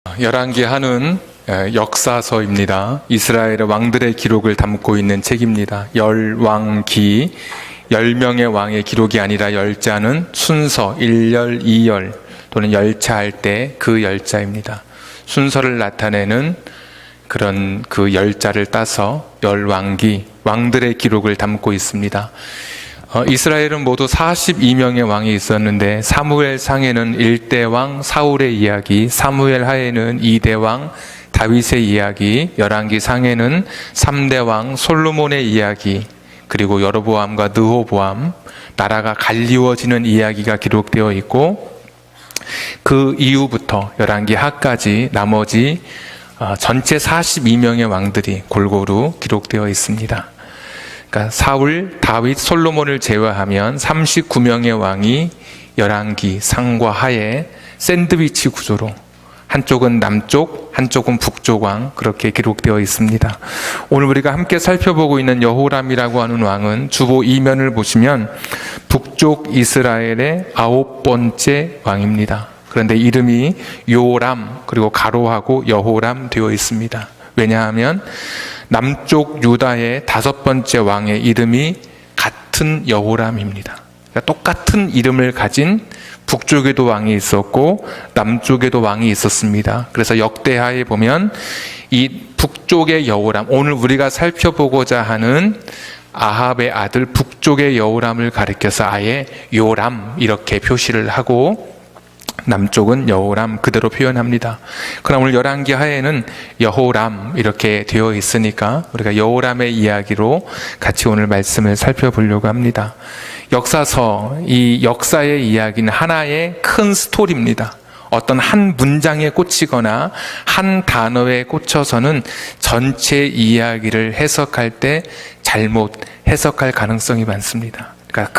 열왕기하는 역사서입니다. 이스라엘의 왕들의 기록을 담고 있는 책입니다. 열왕기, 10명의 왕의 기록이 아니라 열자는 순서, 1열, 2열 또는 열차할 때 그 열자입니다. 순서를 나타내는 그런 그 열자를 따서 열왕기, 왕들의 기록을 담고 있습니다. 이스라엘은 모두 42명의 왕이 있었는데 사무엘 상에는 1대 왕 사울의 이야기, 사무엘 하에는 2대 왕 다윗의 이야기, 열왕기 상에는 3대 왕 솔로몬의 이야기, 그리고 여로보암과 느호보암, 나라가 갈리워지는 이야기가 기록되어 있고, 그 이후부터 열왕기 하까지 나머지 전체 42명의 왕들이 골고루 기록되어 있습니다. 그러니까 사울, 다윗, 솔로몬을 제외하면 39명의 왕이 열왕기 상과 하에 샌드위치 구조로 한쪽은 남쪽, 한쪽은 북쪽 왕 그렇게 기록되어 있습니다. 오늘 우리가 함께 살펴보고 있는 여호람이라고 하는 왕은 주보 2면을 보시면 북쪽 이스라엘의 9번째 왕입니다. 그런데 이름이 요람 그리고 가로하고 여호람 되어 있습니다. 왜냐하면 남쪽 유다의 5번째 왕의 이름이 같은 여호람입니다. 그러니까 똑같은 이름을 가진 북쪽에도 왕이 있었고 남쪽에도 왕이 있었습니다. 그래서 역대하에 보면 이 북쪽의 여호람, 오늘 우리가 살펴보고자 하는 아합의 아들 북쪽의 여호람을 가리켜서 아예 요람 이렇게 표시를 하고 남쪽은 여호람 그대로 표현합니다. 그럼 오늘 열왕기 하에는 여호람 이렇게 되어 있으니까 우리가 여호람의 이야기로 같이 오늘 말씀을 살펴보려고 합니다. 역사서, 이 역사의 이야기는 하나의 큰 스토리입니다. 어떤 한 문장에 꽂히거나 한 단어에 꽂혀서는 전체 이야기를 해석할 때 잘못 해석할 가능성이 많습니다. 그러니까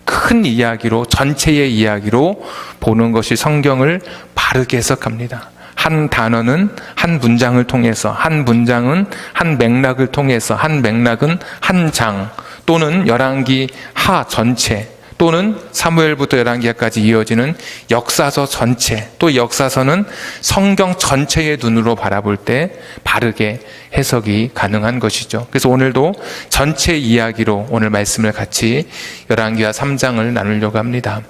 큰 이야기로, 전체의 이야기로 보는 것이 성경을 바르게 해석합니다. 한 단어는 한 문장을 통해서, 한 문장은 한 맥락을 통해서, 한 맥락은 한 장 또는 열왕기 하 전체 또는 사무엘부터 열왕기하까지 이어지는 역사서 전체, 또 역사서는 성경 전체의 눈으로 바라볼 때 바르게 해석이 가능한 것이죠. 그래서 오늘도 전체 이야기로 오늘 말씀을 같이 열왕기하 3장을 나누려고 합니다.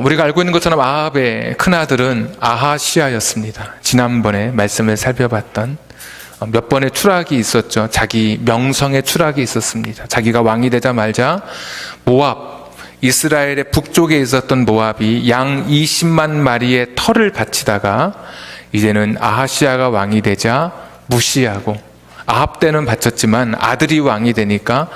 우리가 알고 있는 것처럼 아합의 큰아들은 아하시아였습니다. 지난번에 말씀을 살펴봤던 몇 번의 추락이 있었죠. 자기 명성의 추락이 있었습니다. 자기가 왕이 되자마자 모압, 이스라엘의 북쪽에 있었던 모압이 양 20만 마리의 털을 바치다가 이제는 아하시아가 왕이 되자 무시하고, 아합 때는 바쳤지만 아들이 왕이 되니까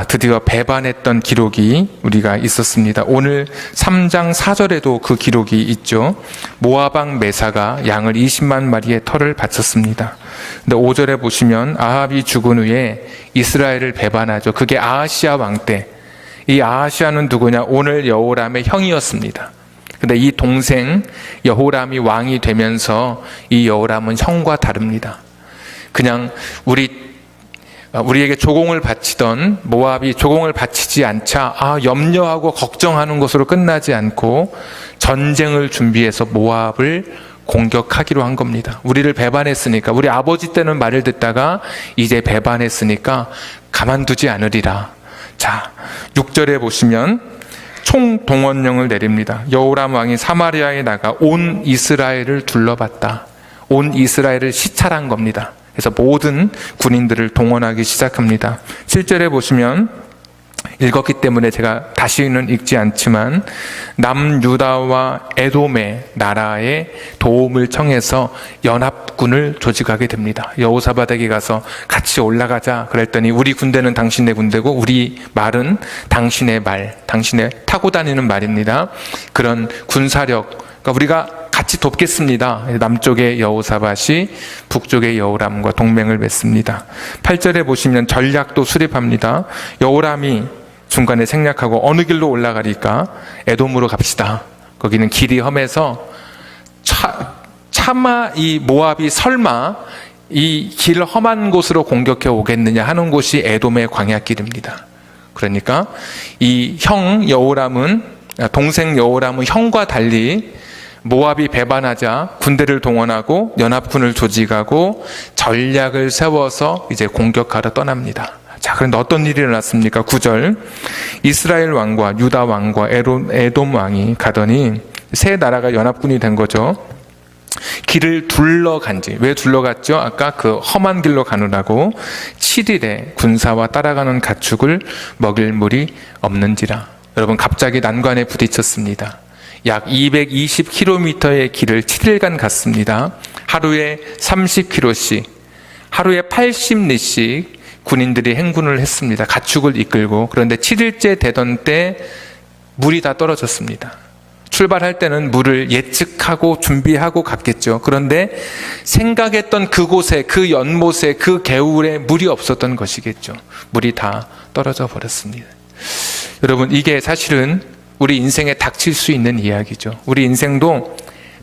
드디어 배반했던 기록이 우리가 있었습니다. 오늘 3장 4절에도 그 기록이 있죠. 모압 왕 메사가 양을 20만 마리의 털을 바쳤습니다. 근데 5절에 보시면 아합이 죽은 후에 이스라엘을 배반하죠. 그게 아하시아 왕 때. 이 아하시아는 누구냐? 오늘 여호람의 형이었습니다. 근데 이 동생 여호람이 왕이 되면서 이 여호람은 형과 다릅니다. 그냥 우리에게 조공을 바치던 모압이 조공을 바치지 않자 염려하고 걱정하는 것으로 끝나지 않고 전쟁을 준비해서 모압을 공격하기로 한 겁니다. 우리를 배반했으니까, 우리 아버지 때는 말을 듣다가 이제 배반했으니까 가만두지 않으리라. 자, 6절에 보시면 총동원령을 내립니다. 여호람 왕이 사마리아에 나가 온 이스라엘을 둘러봤다. 온 이스라엘을 시찰한 겁니다. 그래서 모든 군인들을 동원하기 시작합니다. 7절에 보시면 읽었기 때문에 제가 다시는 읽지 않지만 남유다와 에돔의 나라의 도움을 청해서 연합군을 조직하게 됩니다. 여호사밧에게 가서 같이 올라가자 그랬더니 우리 군대는 당신의 군대고 우리 말은 당신의 말, 당신의 타고 다니는 말입니다. 그런 군사력, 그러니까 우리가 같이 돕겠습니다. 남쪽의 여호사밧이 북쪽의 여호람과 동맹을 맺습니다. 8절에 보시면 전략도 수립합니다. 여호람이 중간에 생략하고 어느 길로 올라가리까? 에돔으로 갑시다. 거기는 길이 험해서 차마 이 모압이 설마 이 길 험한 곳으로 공격해 오겠느냐 하는 곳이 에돔의 광야길입니다. 그러니까 이 형 여호람은, 동생 여호람은 형과 달리 모압이 배반하자 군대를 동원하고 연합군을 조직하고 전략을 세워서 이제 공격하러 떠납니다. 자, 그런데 어떤 일이 일어났습니까? 9절. 이스라엘 왕과 유다 왕과 에돔 왕이 가더니 세 나라가 연합군이 된 거죠. 길을 둘러간지. 왜 둘러갔죠? 아까 그 험한 길로 가느라고 7일에 군사와 따라가는 가축을 먹일 물이 없는지라. 여러분, 갑자기 난관에 부딪혔습니다. 약 220km의 길을 7일간 갔습니다. 하루에 30km씩, 하루에 80리씩 군인들이 행군을 했습니다. 가축을 이끌고. 그런데 7일째 되던 때 물이 다 떨어졌습니다. 출발할 때는 물을 예측하고 준비하고 갔겠죠. 그런데 생각했던 그곳에, 그 연못에, 그 개울에 물이 없었던 것이겠죠. 물이 다 떨어져 버렸습니다. 여러분, 이게 사실은 우리 인생에 닥칠 수 있는 이야기죠. 우리 인생도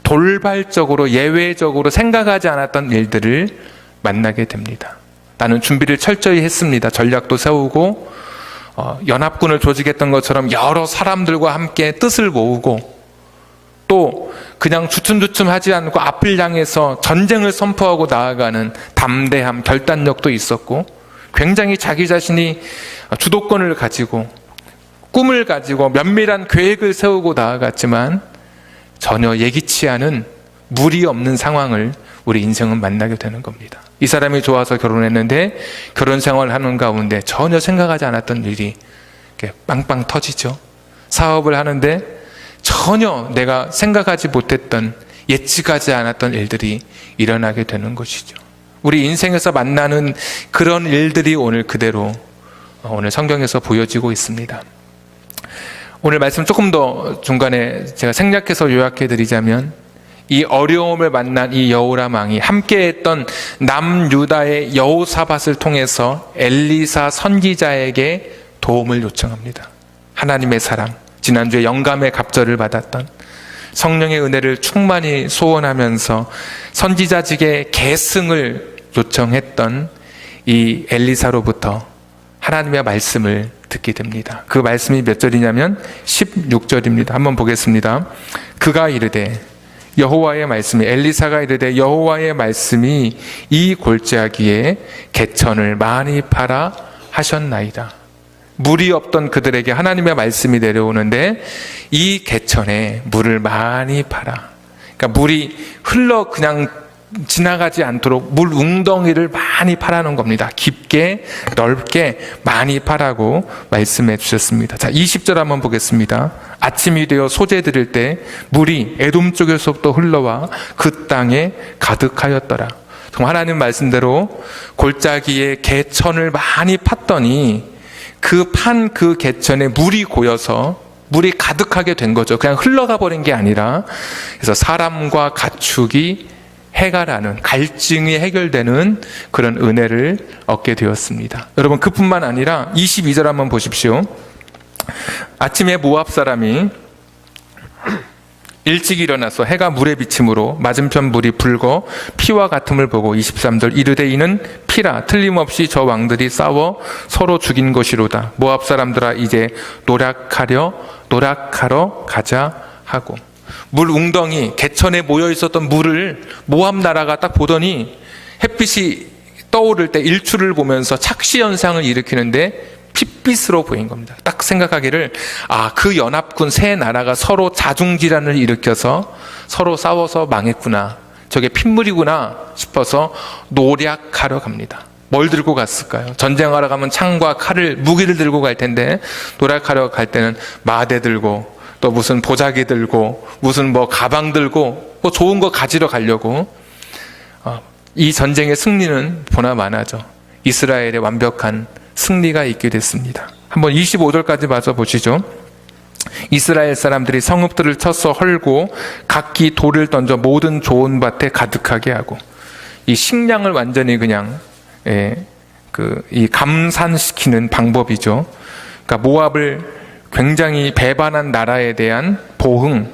돌발적으로, 예외적으로 생각하지 않았던 일들을 만나게 됩니다. 나는 준비를 철저히 했습니다. 전략도 세우고 연합군을 조직했던 것처럼 여러 사람들과 함께 뜻을 모으고, 또 그냥 주춤주춤 하지 않고 앞을 향해서 전쟁을 선포하고 나아가는 담대함, 결단력도 있었고, 굉장히 자기 자신이 주도권을 가지고 꿈을 가지고 면밀한 계획을 세우고 나아갔지만 전혀 예기치 않은 물이 없는 상황을 우리 인생은 만나게 되는 겁니다. 이 사람이 좋아서 결혼했는데 결혼 생활을 하는 가운데 전혀 생각하지 않았던 일이 이렇게 빵빵 터지죠. 사업을 하는데 전혀 내가 생각하지 못했던, 예측하지 않았던 일들이 일어나게 되는 것이죠. 우리 인생에서 만나는 그런 일들이 오늘 그대로 오늘 성경에서 보여지고 있습니다. 오늘 말씀 조금 더 중간에 제가 생략해서 요약해 드리자면, 이 어려움을 만난 이 여호람 왕이 함께했던 남유다의 여호사밧을 통해서 엘리사 선지자에게 도움을 요청합니다. 하나님의 사랑, 지난주에 영감의 갑절을 받았던, 성령의 은혜를 충만히 소원하면서 선지자직의 계승을 요청했던 이 엘리사로부터 하나님의 말씀을 듣게 됩니다. 그 말씀이 몇 절이냐면 16절입니다. 한번 보겠습니다. 그가 이르되, 여호와의 말씀이, 엘리사가 이르되 여호와의 말씀이 이 골짜기에 개천을 많이 팔아 하셨나이다. 물이 없던 그들에게 하나님의 말씀이 내려오는데 이 개천에 물을 많이 팔아. 그러니까 물이 흘러 그냥 지나가지 않도록 물 웅덩이를 많이 파라는 겁니다. 깊게, 넓게 많이 파라고 말씀해 주셨습니다. 자, 20절 한번 보겠습니다. 아침이 되어 소재 드릴 때 물이 에돔 쪽에서부터 흘러와 그 땅에 가득하였더라. 정말 하나님 말씀대로 골짜기에 개천을 많이 팠더니 그 개천에 물이 고여서 물이 가득하게 된 거죠. 그냥 흘러가 버린 게 아니라, 그래서 사람과 가축이 해결하는, 갈증이 해결되는 그런 은혜를 얻게 되었습니다. 여러분, 그뿐만 아니라 22절 한번 보십시오. 아침에 모압 사람이 일찍 일어나서 해가 물에 비침으로 맞은편 물이 붉어 피와 같음을 보고 23절 이르되 이는 피라, 틀림없이 저 왕들이 싸워 서로 죽인 것이로다. 모압 사람들아 이제 노력하러 가자 하고, 물 웅덩이, 개천에 모여 있었던 물을 모압 나라가 딱 보더니 햇빛이 떠오를 때 일출을 보면서 착시 현상을 일으키는데 핏빛으로 보인 겁니다. 딱 생각하기를, 그 연합군 세 나라가 서로 자중질환을 일으켜서 서로 싸워서 망했구나, 저게 핏물이구나 싶어서 노력하러 갑니다. 뭘 들고 갔을까요? 전쟁하러 가면 창과 칼을, 무기를 들고 갈 텐데 노력하러 갈 때는 마대 들고, 또 무슨 보자기 들고, 무슨 가방 들고, 좋은 거 가지러 가려고. 이 전쟁의 승리는 보나마나죠. 이스라엘의 완벽한 승리가 있게 됐습니다. 한번 25절까지 봐서 보시죠. 이스라엘 사람들이 성읍들을 쳐서 헐고 각기 돌을 던져 모든 좋은 밭에 가득하게 하고, 이 식량을 완전히 그냥 이 감산시키는 방법이죠. 그러니까 모압을 굉장히 배반한 나라에 대한 보응,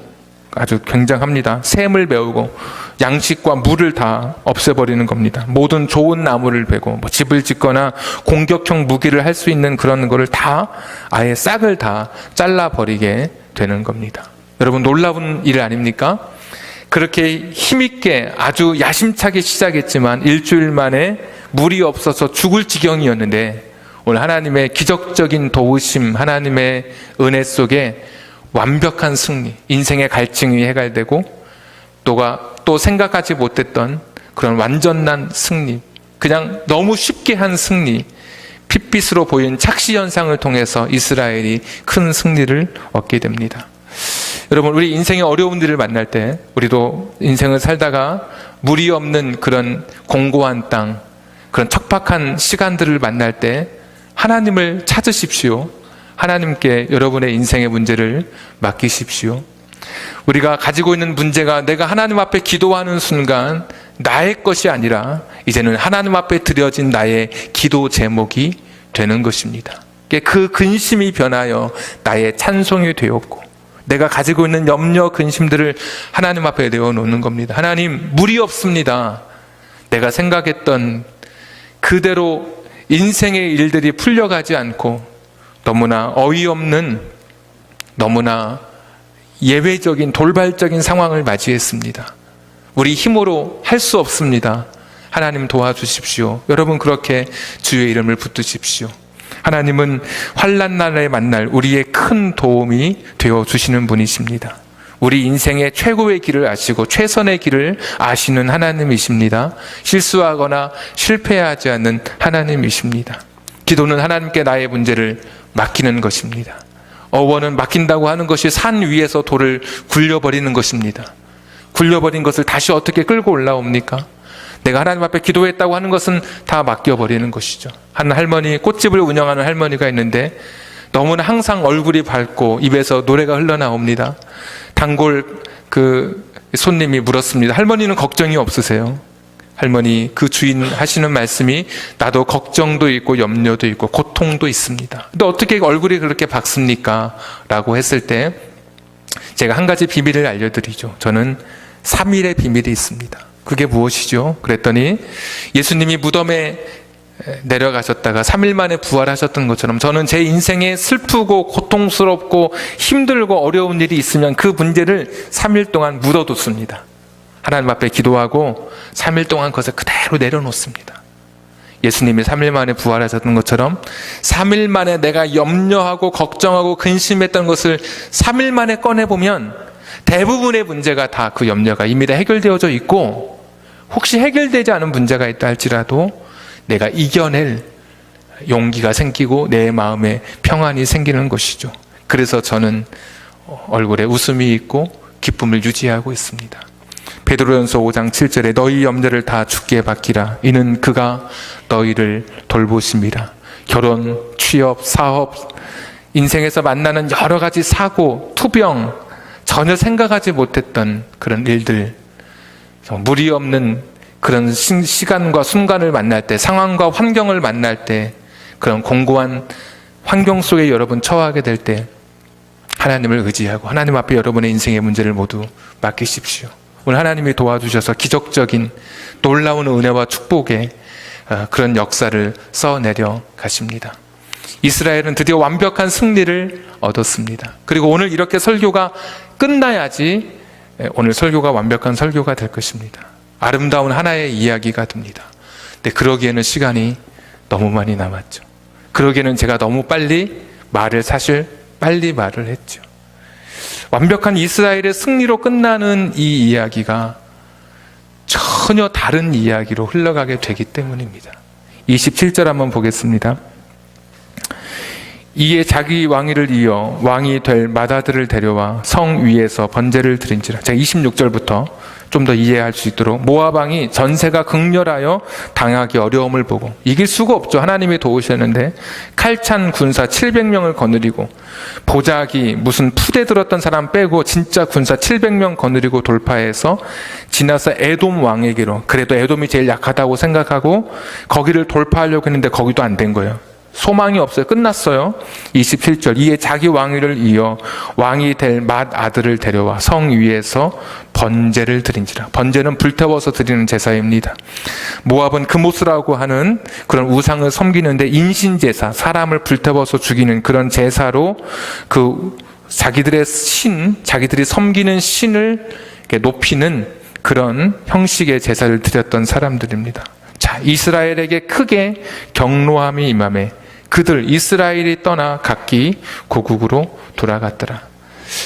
아주 굉장합니다. 샘을 메우고 양식과 물을 다 없애버리는 겁니다. 모든 좋은 나무를 베고 집을 짓거나 공격형 무기를 할 수 있는 그런 거를 다, 아예 싹을 다 잘라버리게 되는 겁니다. 여러분, 놀라운 일 아닙니까? 그렇게 힘있게 아주 야심차게 시작했지만 일주일 만에 물이 없어서 죽을 지경이었는데 오늘 하나님의 기적적인 도우심, 하나님의 은혜 속에 완벽한 승리, 인생의 갈증이 해결되고 또 생각하지 못했던 그런 완전한 승리, 그냥 너무 쉽게 한 승리, 핏빛으로 보인 착시 현상을 통해서 이스라엘이 큰 승리를 얻게 됩니다. 여러분, 우리 인생의 어려운 일을 만날 때, 우리도 인생을 살다가 물이 없는 그런 공고한 땅, 그런 척박한 시간들을 만날 때 하나님을 찾으십시오. 하나님께 여러분의 인생의 문제를 맡기십시오. 우리가 가지고 있는 문제가 내가 하나님 앞에 기도하는 순간 나의 것이 아니라 이제는 하나님 앞에 드려진 나의 기도 제목이 되는 것입니다. 그 근심이 변하여 나의 찬송이 되었고 내가 가지고 있는 염려, 근심들을 하나님 앞에 내어놓는 겁니다. 하나님, 물이 없습니다. 내가 생각했던 그대로 인생의 일들이 풀려가지 않고 너무나 어이없는, 너무나 예외적인 돌발적인 상황을 맞이했습니다. 우리 힘으로 할 수 없습니다. 하나님 도와주십시오. 여러분, 그렇게 주의 이름을 붙드십시오. 하나님은 환난 날에 만날 우리의 큰 도움이 되어주시는 분이십니다. 우리 인생의 최고의 길을 아시고 최선의 길을 아시는 하나님이십니다. 실수하거나 실패하지 않는 하나님이십니다. 기도는 하나님께 나의 문제를 맡기는 것입니다. 어원은 맡긴다고 하는 것이 산 위에서 돌을 굴려버리는 것입니다. 굴려버린 것을 다시 어떻게 끌고 올라옵니까? 내가 하나님 앞에 기도했다고 하는 것은 다 맡겨버리는 것이죠. 한 할머니, 꽃집을 운영하는 할머니가 있는데 너무나 항상 얼굴이 밝고 입에서 노래가 흘러나옵니다. 단골 손님이 물었습니다. 할머니는 걱정이 없으세요? 할머니, 그 주인 하시는 말씀이 나도 걱정도 있고 염려도 있고 고통도 있습니다. 근데 어떻게 얼굴이 그렇게 밝습니까? 라고 했을 때 제가 한 가지 비밀을 알려드리죠. 저는 3일의 비밀이 있습니다. 그게 무엇이죠? 그랬더니 예수님이 무덤에 내려가셨다가 3일 만에 부활하셨던 것처럼 저는 제 인생에 슬프고 고통스럽고 힘들고 어려운 일이 있으면 그 문제를 3일 동안 묻어뒀습니다. 하나님 앞에 기도하고 3일 동안 그것을 그대로 내려놓습니다. 예수님이 3일 만에 부활하셨던 것처럼 3일 만에 내가 염려하고 걱정하고 근심했던 것을 3일 만에 꺼내보면 대부분의 문제가 다 그 염려가 이미 다 해결되어져 있고, 혹시 해결되지 않은 문제가 있다 할지라도 내가 이겨낼 용기가 생기고 내 마음에 평안이 생기는 것이죠. 그래서 저는 얼굴에 웃음이 있고 기쁨을 유지하고 있습니다. 베드로전서 5장 7절에 너희 염려를 다 주께 맡기라. 이는 그가 너희를 돌보심이라. 결혼, 취업, 사업, 인생에서 만나는 여러 가지 사고, 투병, 전혀 생각하지 못했던 그런 일들, 무리 없는 그런 시간과 순간을 만날 때, 상황과 환경을 만날 때, 그런 공고한 환경 속에 여러분 처하게 될 때 하나님을 의지하고 하나님 앞에 여러분의 인생의 문제를 모두 맡기십시오. 오늘 하나님이 도와주셔서 기적적인 놀라운 은혜와 축복의 그런 역사를 써내려 가십니다. 이스라엘은 드디어 완벽한 승리를 얻었습니다. 그리고 오늘 이렇게 설교가 끝나야지 오늘 설교가 완벽한 설교가 될 것입니다. 아름다운 하나의 이야기가 됩니다. 근데 그러기에는 시간이 너무 많이 남았죠. 그러기에는 제가 너무 빨리 말을 했죠. 완벽한 이스라엘의 승리로 끝나는 이 이야기가 전혀 다른 이야기로 흘러가게 되기 때문입니다. 27절 한번 보겠습니다. 이에 자기 왕위를 이어 왕이 될 맏아들을 데려와 성 위에서 번제를 드린지라. 제가 26절부터 좀 더 이해할 수 있도록, 모압 왕이 전세가 극렬하여 당하기 어려움을 보고, 이길 수가 없죠. 하나님이 도우셨는데 칼찬 군사 700명을 거느리고, 보자기 무슨 푸대 들었던 사람 빼고 진짜 군사 700명 거느리고 돌파해서 지나서 에돔 왕에게로, 그래도 에돔이 제일 약하다고 생각하고 거기를 돌파하려고 했는데 거기도 안 된 거예요. 소망이 없어요. 끝났어요. 27절 이에 자기 왕위를 이어 왕이 될 맏아들을 데려와 성 위에서 번제를 드린지라. 번제는 불태워서 드리는 제사입니다. 모압은 금오스라고 하는 그런 우상을 섬기는데 인신제사, 사람을 불태워서 죽이는 그런 제사로 그 자기들의 자기들이 섬기는 신을 높이는 그런 형식의 제사를 드렸던 사람들입니다. 자, 이스라엘에게 크게 경노함이 임하매 그들 이스라엘이 떠나 각기 고국으로 돌아갔더라.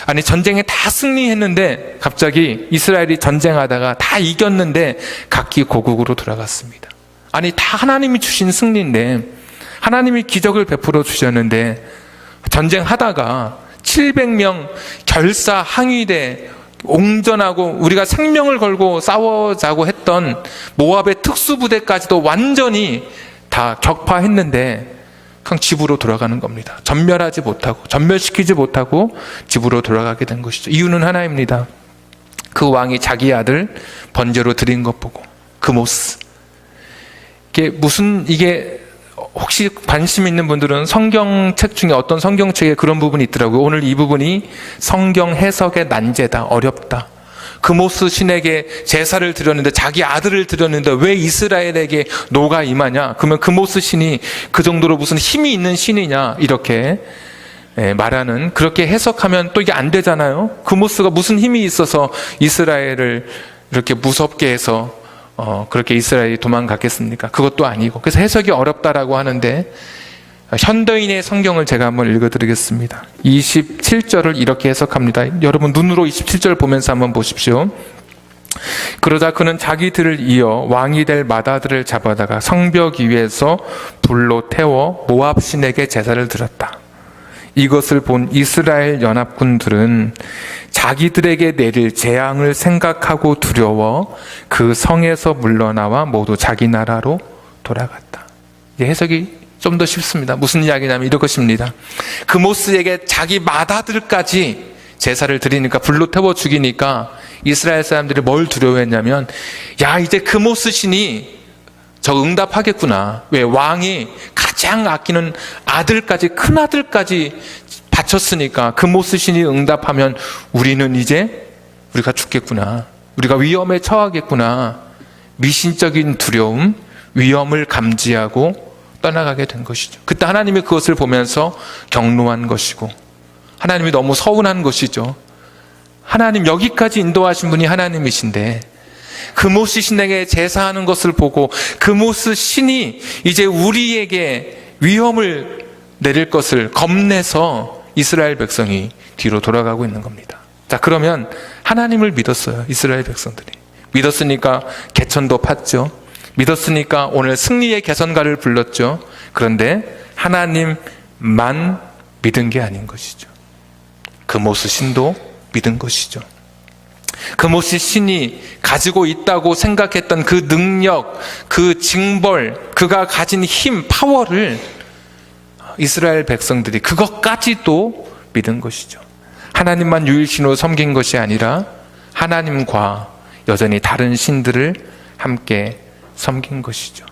아니, 전쟁에 다 승리했는데 갑자기 이스라엘이 전쟁하다가 다 이겼는데 각기 고국으로 돌아갔습니다. 아니, 다 하나님이 주신 승리인데, 하나님이 기적을 베풀어 주셨는데 전쟁하다가 700명 결사 항위대 옹전하고 우리가 생명을 걸고 싸워자고 했던 모압의 특수부대까지도 완전히 다 격파했는데 그냥 집으로 돌아가는 겁니다. 전멸시키지 못하고 집으로 돌아가게 된 것이죠. 이유는 하나입니다. 그 왕이 자기 아들 번제로 드린 것 보고, 그모스. 이게 혹시 관심 있는 분들은 성경책 중에 어떤 성경책에 그런 부분이 있더라고요. 오늘 이 부분이 성경 해석의 난제다, 어렵다. 그모스 신에게 제사를 드렸는데, 자기 아들을 드렸는데 왜 이스라엘에게 노가 임하냐? 그러면 그모스 신이 그 정도로 무슨 힘이 있는 신이냐? 이렇게 말하는, 그렇게 해석하면 또 이게 안 되잖아요. 그모스가 무슨 힘이 있어서 이스라엘을 이렇게 무섭게 해서 그렇게 이스라엘이 도망갔겠습니까? 그것도 아니고. 그래서 해석이 어렵다라고 하는데, 현대인의 성경을 제가 한번 읽어드리겠습니다. 27절을 이렇게 해석합니다. 여러분 눈으로 27절 보면서 한번 보십시오. 그러자 그는 자기들을 이어 왕이 될 맏아들을 잡아다가 성벽 위에서 불로 태워 모압 신에게 제사를 드렸다. 이것을 본 이스라엘 연합군들은 자기들에게 내릴 재앙을 생각하고 두려워 그 성에서 물러나와 모두 자기 나라로 돌아갔다. 이제 해석이 좀 더 쉽습니다. 무슨 이야기냐면 이것입니다. 그모스에게 자기 맏아들까지 제사를 드리니까, 불로 태워 죽이니까 이스라엘 사람들이 뭘 두려워했냐면, 야, 이제 그모스 신이 저 응답하겠구나. 왜? 왕이 가장 아끼는 아들까지, 큰 아들까지 바쳤으니까 그모스 신이 응답하면 우리가 죽겠구나. 우리가 위험에 처하겠구나. 미신적인 두려움, 위험을 감지하고 떠나가게 된 것이죠. 그때 하나님이 그것을 보면서 경노한 것이고, 하나님이 너무 서운한 것이죠. 하나님, 여기까지 인도하신 분이 하나님이신데 그모스 신에게 제사하는 것을 보고 그모스 신이 이제 우리에게 위험을 내릴 것을 겁내서 이스라엘 백성이 뒤로 돌아가고 있는 겁니다. 자, 그러면 하나님을 믿었어요. 이스라엘 백성들이 믿었으니까 개천도 팠죠. 믿었으니까 오늘 승리의 개선가를 불렀죠. 그런데 하나님만 믿은 게 아닌 것이죠. 그모스 신도 믿은 것이죠. 그모스 신이 가지고 있다고 생각했던 그 능력, 그 징벌, 그가 가진 힘, 파워를 이스라엘 백성들이 그것까지도 믿은 것이죠. 하나님만 유일신으로 섬긴 것이 아니라 하나님과 여전히 다른 신들을 함께 섬긴 것이죠.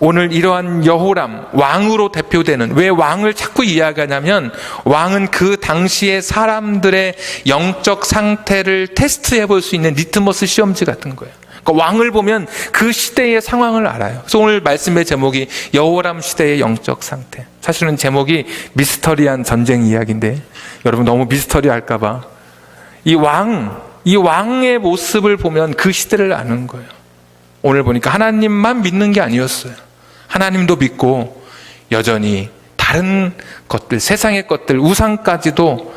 오늘 이러한 여호람, 왕으로 대표되는, 왜 왕을 자꾸 이야기하냐면 왕은 그 당시의 사람들의 영적 상태를 테스트해 볼 수 있는 리트머스 시험지 같은 거예요. 그러니까 왕을 보면 그 시대의 상황을 알아요. 그래서 오늘 말씀의 제목이 여호람 시대의 영적 상태. 사실은 제목이 미스터리한 전쟁 이야기인데 여러분 너무 미스터리할까 봐 이 왕의 모습을 보면 그 시대를 아는 거예요. 오늘 보니까 하나님만 믿는 게 아니었어요. 하나님도 믿고 여전히 다른 것들, 세상의 것들, 우상까지도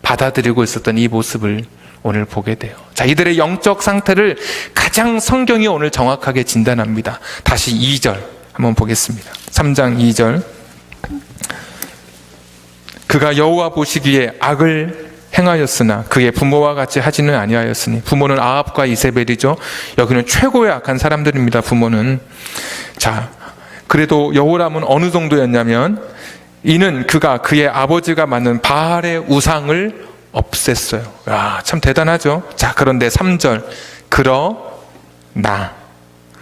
받아들이고 있었던 이 모습을 오늘 보게 돼요. 자, 이들의 영적 상태를 가장 성경이 오늘 정확하게 진단합니다. 다시 2절 한번 보겠습니다. 3장 2절. 그가 여호와 보시기에 악을 행하였으나 그의 부모와 같이 하지는 아니하였으니, 부모는 아합과 이세벨이죠. 여기는 최고의 악한 사람들입니다. 부모는. 자, 그래도 여호람은 어느 정도였냐면 이는 그가 그의 아버지가 만든 바알의 우상을 없앴어요. 와, 참 대단하죠. 자, 그런데 3절. 그러나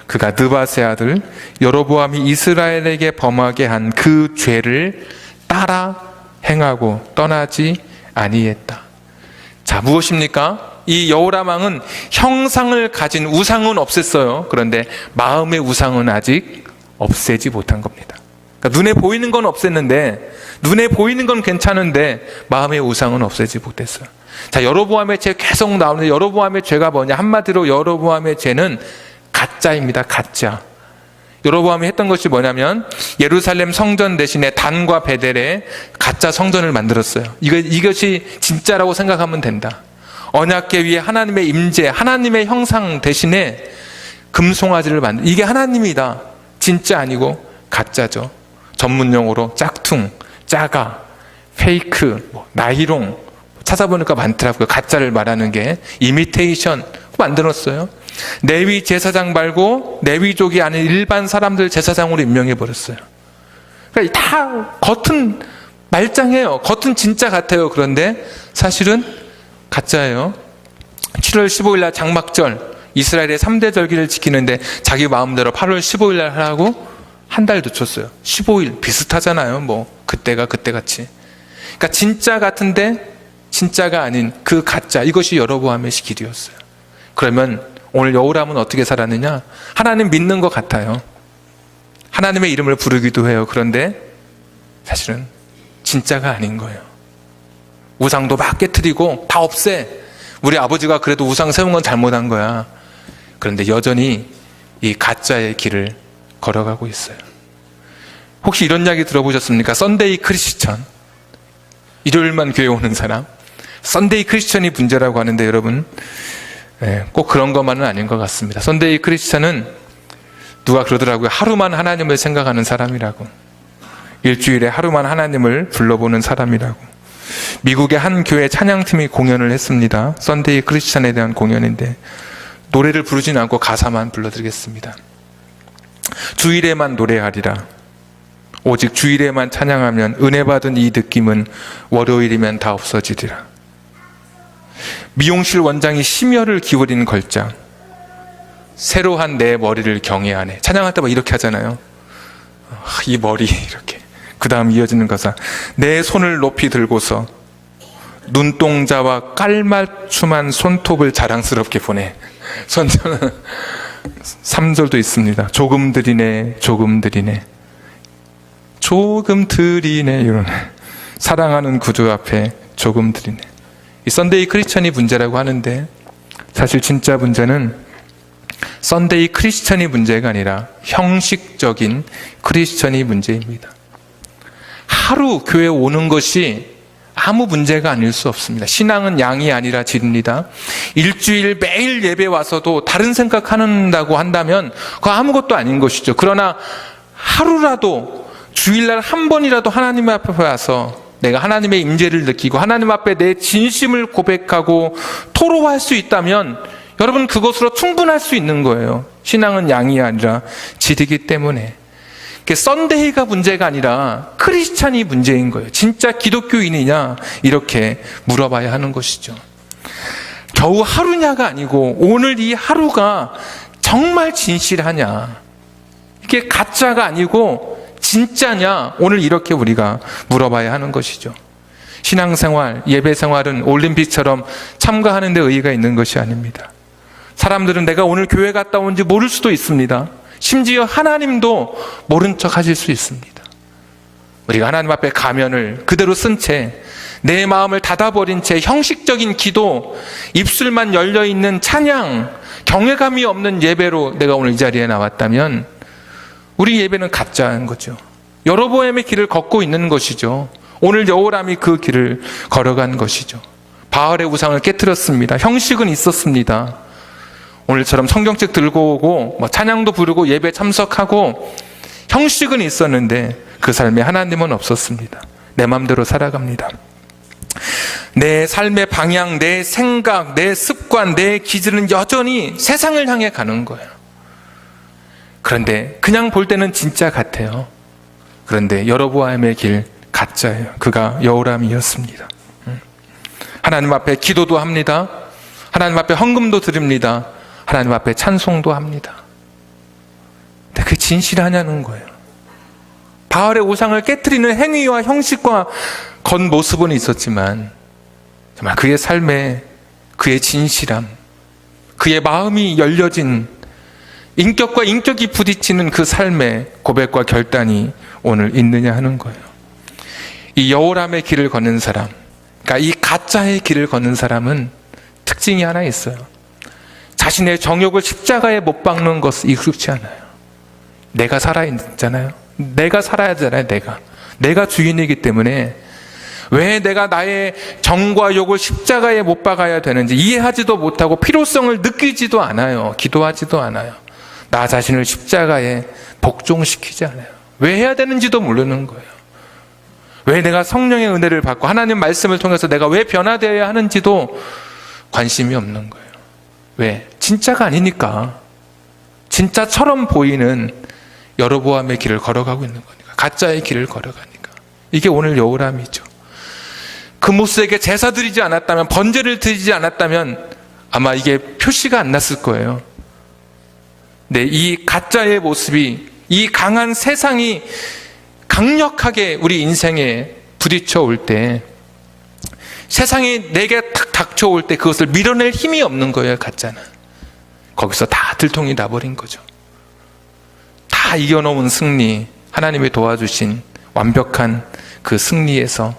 그가 느밧의 아들 여로보암이 이스라엘에게 범하게 한 그 죄를 따라 행하고 떠나지 아니했다. 자, 무엇입니까? 이 여호람 왕은 형상을 가진 우상은 없앴어요. 그런데 마음의 우상은 아직 없애지 못한 겁니다. 그러니까 눈에 보이는 건 없앴는데, 눈에 보이는 건 괜찮은데 마음의 우상은 없애지 못했어요. 자, 여로보암의 죄 계속 나오는데 여로보암의 죄가 뭐냐? 한마디로 여로보암의 죄는 가짜입니다. 가짜. 여로보암이 했던 것이 뭐냐면 예루살렘 성전 대신에 단과 베델에 가짜 성전을 만들었어요. 이것이 진짜라고 생각하면 된다. 언약궤 위에 하나님의 임재, 하나님의 형상 대신에 금송아지를 만들. 이게 하나님이다. 진짜 아니고 가짜죠. 전문용어로 짝퉁, 짜가, 페이크, 나이롱 찾아보니까 많더라고요. 가짜를 말하는 게 이미테이션 만들었어요. 레위 제사장 말고 레위족이 아닌 일반 사람들 제사장으로 임명해 버렸어요. 그러니까 다 겉은 말짱해요. 겉은 진짜 같아요. 그런데 사실은 가짜예요. 7월 15일 날 장막절, 이스라엘의 3대 절기를 지키는데 자기 마음대로 8월 15일 날 하라고 한 달 늦췄어요. 15일 비슷하잖아요. 뭐 그때가 그때같이. 그러니까 진짜 같은데 진짜가 아닌 그 가짜, 이것이 여로보암의 길이었어요. 그러면 오늘 여호람은 어떻게 살았느냐? 하나님 믿는 것 같아요. 하나님의 이름을 부르기도 해요. 그런데 사실은 진짜가 아닌 거예요. 우상도 막 깨트리고 다 없애. 우리 아버지가 그래도 우상 세운 건 잘못한 거야. 그런데 여전히 이 가짜의 길을 걸어가고 있어요. 혹시 이런 이야기 들어보셨습니까? 썬데이 크리스천. 일요일만 교회 오는 사람. 썬데이 크리스천이 문제라고 하는데 여러분, 꼭 그런 것만은 아닌 것 같습니다. 썬데이 크리스천은 누가 그러더라고요. 하루만 하나님을 생각하는 사람이라고. 일주일에 하루만 하나님을 불러보는 사람이라고. 미국의 한 교회 찬양팀이 공연을 했습니다. 썬데이 크리스천에 대한 공연인데 노래를 부르지는 않고 가사만 불러드리겠습니다. 주일에만 노래하리라. 오직 주일에만 찬양하면 은혜 받은 이 느낌은 월요일이면 다 없어지리라. 미용실 원장이 심혈을 기울이는 걸작. 새로 한 내 머리를 경외하네. 찬양할 때 막 이렇게 하잖아요. 이 머리 이렇게. 그 다음 이어지는 가사. 내 손을 높이 들고서 눈동자와 깔맞춤한 손톱을 자랑스럽게 보내. 선전은 3절도 있습니다. 조금 들이네, 조금 들이네. 조금 들이네. 이런 사랑하는 구주 앞에 조금 들이네. 이 썬데이 크리스천이 문제라고 하는데 사실 진짜 문제는 썬데이 크리스천이 문제가 아니라 형식적인 크리스천이 문제입니다. 하루 교회 오는 것이 아무 문제가 아닐 수 없습니다. 신앙은 양이 아니라 질입니다. 일주일 매일 예배 와서도 다른 생각한다고 한다면 그거 아무것도 아닌 것이죠. 그러나 하루라도 주일날 한 번이라도 하나님 앞에 와서 내가 하나님의 임재를 느끼고 하나님 앞에 내 진심을 고백하고 토로할 수 있다면 여러분 그것으로 충분할 수 있는 거예요. 신앙은 양이 아니라 질이기 때문에. 썬데이가 문제가 아니라 크리스찬이 문제인 거예요. 진짜 기독교인이냐 이렇게 물어봐야 하는 것이죠. 겨우 하루냐가 아니고 오늘 이 하루가 정말 진실하냐, 이게 가짜가 아니고 진짜냐, 오늘 이렇게 우리가 물어봐야 하는 것이죠. 신앙생활, 예배생활은 올림픽처럼 참가하는 데 의의가 있는 것이 아닙니다. 사람들은 내가 오늘 교회 갔다 온지 모를 수도 있습니다. 심지어 하나님도 모른 척 하실 수 있습니다. 우리가 하나님 앞에 가면을 그대로 쓴 채, 내 마음을 닫아버린 채 형식적인 기도, 입술만 열려있는 찬양, 경외감이 없는 예배로 내가 오늘 이 자리에 나왔다면 우리 예배는 가짜인 거죠. 여로보암의 길을 걷고 있는 것이죠. 오늘 여호람이 그 길을 걸어간 것이죠. 바알의 우상을 깨트렸습니다. 형식은 있었습니다. 오늘처럼 성경책 들고 오고 찬양도 부르고 예배 참석하고 형식은 있었는데 그 삶에 하나님은 없었습니다. 내 마음대로 살아갑니다. 내 삶의 방향, 내 생각, 내 습관, 내 기질은 여전히 세상을 향해 가는 거예요. 그런데 그냥 볼 때는 진짜 같아요. 그런데 여로보암의 길 가짜예요. 그가 여호람이었습니다. 하나님 앞에 기도도 합니다. 하나님 앞에 헌금도 드립니다. 하나님 앞에 찬송도 합니다. 근데 그게 진실하냐는 거예요. 바알의 우상을 깨트리는 행위와 형식과 겉모습은 있었지만 정말 그의 삶에 그의 진실함, 그의 마음이 열려진 인격과 인격이 부딪히는 그 삶의 고백과 결단이 오늘 있느냐 하는 거예요. 이 여호람의 길을 걷는 사람, 그러니까 이 가짜의 길을 걷는 사람은 특징이 하나 있어요. 자신의 정욕을 십자가에 못 박는 것은 익숙치 않아요. 내가 살아있잖아요. 내가 살아야 되잖아요. 내가 주인이기 때문에 왜 내가 나의 정과 욕을 십자가에 못 박아야 되는지 이해하지도 못하고 필요성을 느끼지도 않아요. 기도하지도 않아요. 나 자신을 십자가에 복종시키지 않아요. 왜 해야 되는지도 모르는 거예요. 왜 내가 성령의 은혜를 받고 하나님 말씀을 통해서 내가 왜 변화되어야 하는지도 관심이 없는 거예요. 왜? 진짜가 아니니까. 진짜처럼 보이는 여로보암의 길을 걸어가고 있는 거니까. 가짜의 길을 걸어가니까. 이게 오늘 여호람이죠. 그모스에게 제사 드리지 않았다면, 번제를 드리지 않았다면 아마 이게 표시가 안 났을 거예요. 네, 이 가짜의 모습이, 이 강한 세상이 강력하게 우리 인생에 부딪혀 올 때, 세상이 내게 탁 닥쳐올 때 그것을 밀어낼 힘이 없는 거예요, 가짜는. 거기서 다 들통이 나버린 거죠. 다 이겨놓은 승리, 하나님이 도와주신 완벽한 그 승리에서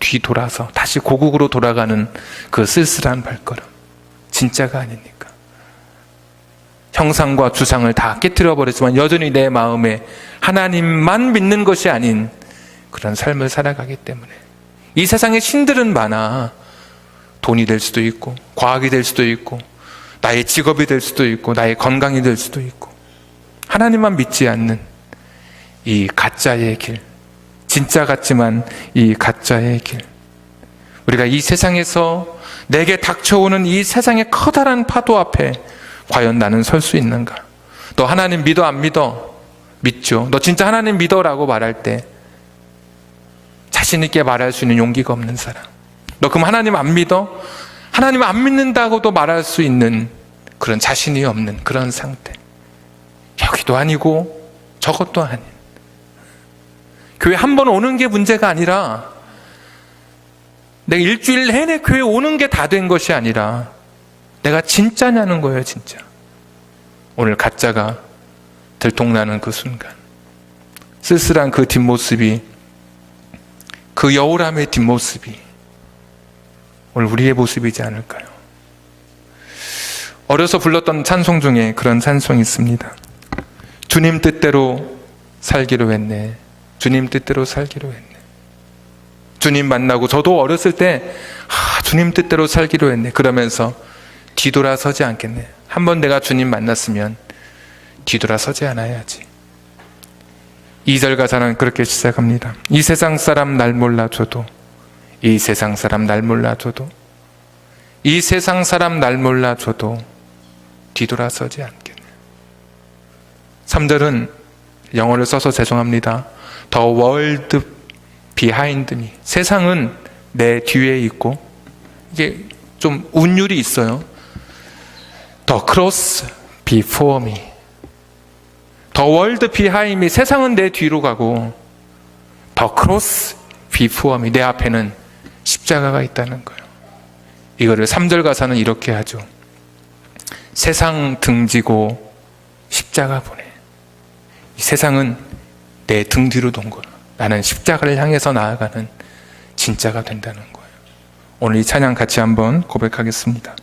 뒤돌아서 다시 고국으로 돌아가는 그 쓸쓸한 발걸음. 진짜가 아니니까. 형상과 주상을 다 깨트려 버렸지만 여전히 내 마음에 하나님만 믿는 것이 아닌 그런 삶을 살아가기 때문에. 이 세상에 신들은 많아. 돈이 될 수도 있고, 과학이 될 수도 있고, 나의 직업이 될 수도 있고, 나의 건강이 될 수도 있고, 하나님만 믿지 않는 이 가짜의 길, 진짜 같지만 이 가짜의 길. 우리가 이 세상에서 내게 닥쳐오는 이 세상의 커다란 파도 앞에 과연 나는 설 수 있는가? 너 하나님 믿어 안 믿어? 믿죠. 너 진짜 하나님 믿어라고 말할 때 자신 있게 말할 수 있는 용기가 없는 사람. 너 그럼 하나님 안 믿어? 하나님 안 믿는다고도 말할 수 있는 그런 자신이 없는 그런 상태. 여기도 아니고 저것도 아닌. 교회 한 번 오는 게 문제가 아니라, 내가 일주일 내내 교회 오는 게 다 된 것이 아니라 내가 진짜냐는 거예요, 진짜. 오늘 가짜가 들통나는 그 순간, 쓸쓸한 그 뒷모습이, 그 여호람의 뒷모습이 오늘 우리의 모습이지 않을까요? 어려서 불렀던 찬송 중에 그런 찬송이 있습니다. 주님 뜻대로 살기로 했네. 주님 뜻대로 살기로 했네. 주님 만나고 저도 어렸을 때 주님 뜻대로 살기로 했네. 그러면서 뒤돌아서지 않겠네. 한번 내가 주님 만났으면 뒤돌아서지 않아야지. 2절 가사는 그렇게 시작합니다. 이 세상 사람 날 몰라줘도, 이 세상 사람 날 몰라줘도, 이 세상 사람 날 몰라줘도 뒤돌아서지 않겠네. 3절은 영어를 써서 죄송합니다. The world behind me. 세상은 내 뒤에 있고, 이게 좀 운율이 있어요. The cross before me. The world behind me. 세상은 내 뒤로 가고, The cross before me. 내 앞에는 십자가가 있다는 거예요. 이거를 3절 가사는 이렇게 하죠. 세상 등지고 십자가 보내. 이 세상은 내 등 뒤로 돈 거야. 나는 십자가를 향해서 나아가는 진짜가 된다는 거예요. 오늘 이 찬양 같이 한번 고백하겠습니다.